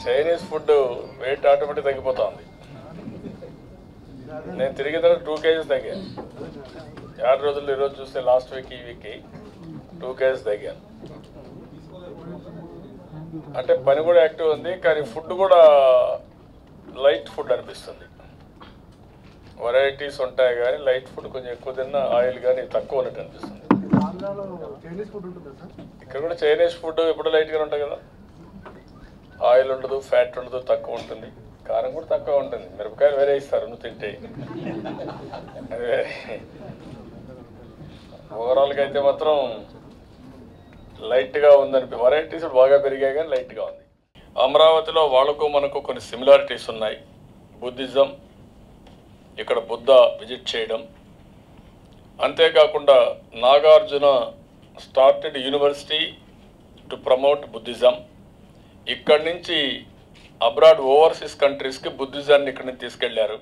Chinese food wait automatic తగ్గిపోతుంది. నేను తిరిగిన తర్వాత 2 kgs తగ్గాను. 7 రోజులు ఈరోజు చూస్తే లాస్ట్ వీక్ ఈ వీక్కి 2 kgs తగ్గాను. అంటే పని కూడా యాక్టివ్ ఉంది, కానీ ఫుడ్ కూడా లైట్ ఫుడ్ అనిపిస్తుంది. వెరైటీస్ ఉంటాయి కానీ లైట్ ఫుడ్ కొంచెం ఎక్కువ తిన్నా ఆయిల్ కానీ తక్కువ ఉన్నట్టు అనిపిస్తుంది. ఇక్కడ కూడా చైనీస్ ఫుడ్ ఎప్పుడు లైట్గా ఉంటాయి కదా, ఆయిల్ ఉండదు, ఫ్యాట్ ఉండదు, తక్కువ ఉంటుంది, కారం కూడా తక్కువ ఉంటుంది. మిరపకాయలు వేరే ఇస్తారు నువ్వు తింటే. అది వేరే. ఓవరాల్గా అయితే మాత్రం లైట్గా ఉందని, వెరైటీస్ బాగా పెరిగాయి కానీ లైట్గా ఉంది. అమరావతిలో వాళ్ళకు మనకు కొన్ని సిమిలారిటీస్ ఉన్నాయి. బుద్ధిజం, ఇక్కడ బుద్ధ విజిట్ చేయడం, అంతేకాకుండా Nagarjuna started university to promote Buddhism. ఇక్కడి నుంచి అబ్రాడ్ ఓవర్సీస్ కంట్రీస్కి బుద్ధిజాన్ని ఇక్కడి నుంచి తీసుకెళ్లారు.